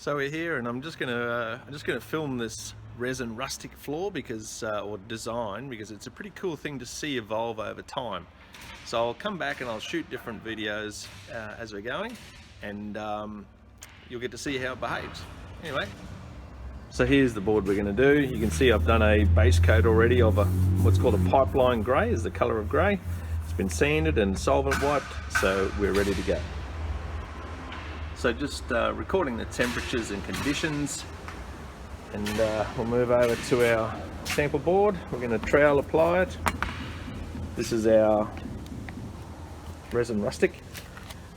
So we're here, and I'm just gonna film this Resin Rustic floor because, or design, because it's a pretty cool thing to see evolve over time. So I'll come back and I'll shoot different videos as we're going, and you'll get to see how it behaves. Anyway, so here's the board we're going to do. You can see I've done a base coat already of what's called a pipeline grey, is the colour of grey. It's been sanded and solvent wiped, so we're ready to go. So just recording the temperatures and conditions, and we'll move over to our sample board. We're going to trowel apply it. This is our Resin Rustic.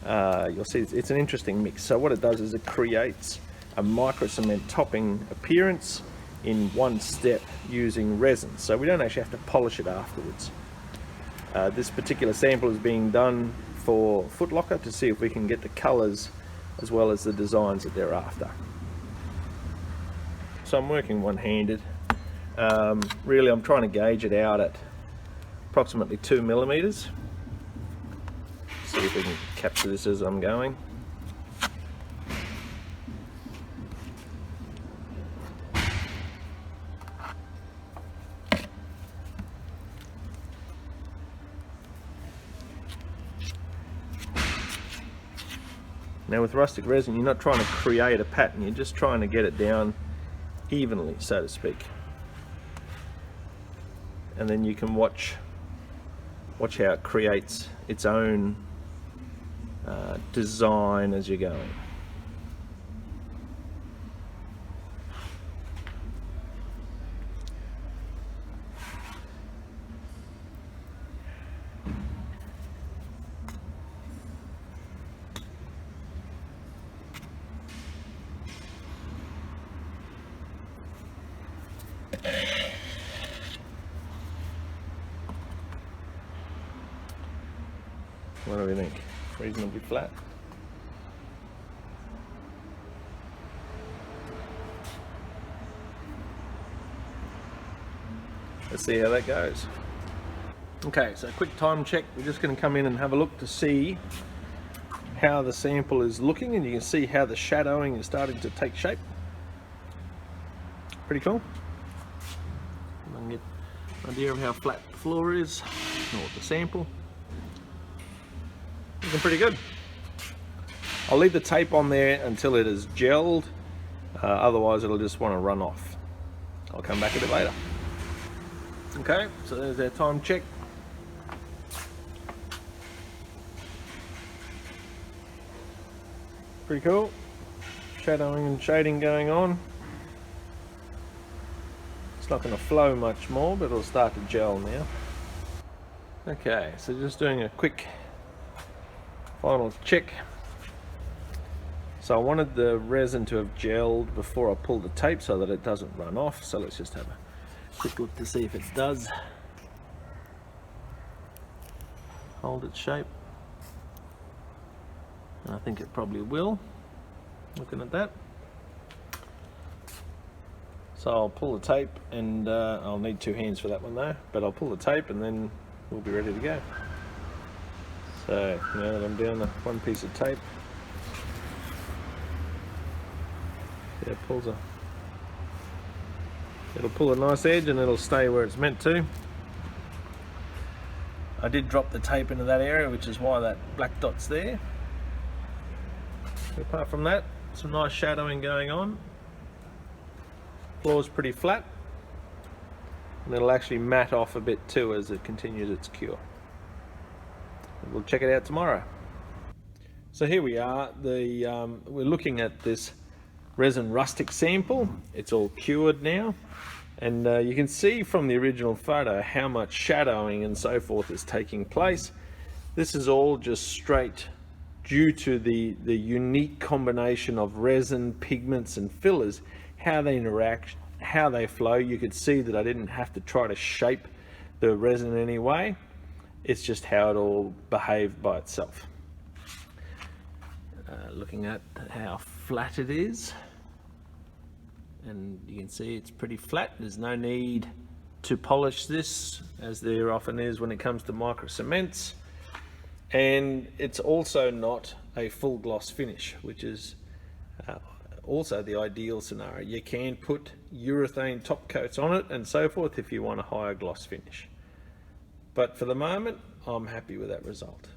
You'll see it's an interesting mix. So what it does is it creates a micro cement topping appearance in one step using resin. So we don't actually have to polish it afterwards. This particular sample is being done for Foot Locker to see if we can get the colours as well as the designs that they're after. So I'm working one-handed. Really I'm trying to gauge it out at approximately 2 millimeters. See if we can capture this as I'm going. Now with rustic resin, you're not trying to create a pattern, you're just trying to get it down evenly, so to speak. And then you can watch how it creates its own design as you're going. What do we think? Reasonably flat. Let's see how that goes. Okay, so quick time check. We're just going to come in and have a look to see how the sample is looking, and you can see how the shadowing is starting to take shape. Pretty cool. I can get an idea of how flat the floor is, or the sample. Looking pretty good. I'll leave the tape on there until it is gelled, otherwise it'll just want to run off. I'll come back a bit later. Okay, so there's our time check. Pretty cool. Shadowing and shading going on. It's not going to flow much more, but it'll start to gel now. Okay, so just doing a quick final check. So I wanted the resin to have gelled before I pull the tape so that it doesn't run off. So let's just have a quick look to see if it does hold its shape. And I think it probably will, looking at that. So I'll pull the tape, and I'll need 2 hands for that one though, but I'll pull the tape and then we'll be ready to go. So now that I'm down the one piece of tape, yeah, it'll pull a nice edge and it'll stay where it's meant to. I did drop the tape into that area, which is why that black dot's there. Apart from that, some nice shadowing going on. Floor's pretty flat, and it'll actually matte off a bit too as it continues its cure. We'll check it out tomorrow. So here we are. We're looking at this Resin Rustic sample. It's all cured now, and you can see from the original photo how much shadowing and so forth is taking place. This is all just straight due to the unique combination of resin, pigments and fillers, how they interact, how they flow. You could see that I didn't have to try to shape the resin in any way. It's just how it all behaved by itself. Looking at how flat it is, and you can see it's pretty flat. There's no need to polish this, as there often is when it comes to micro cements. And it's also not a full gloss finish, which is also the ideal scenario. You can put urethane top coats on it and so forth if you want a higher gloss finish. But for the moment, I'm happy with that result.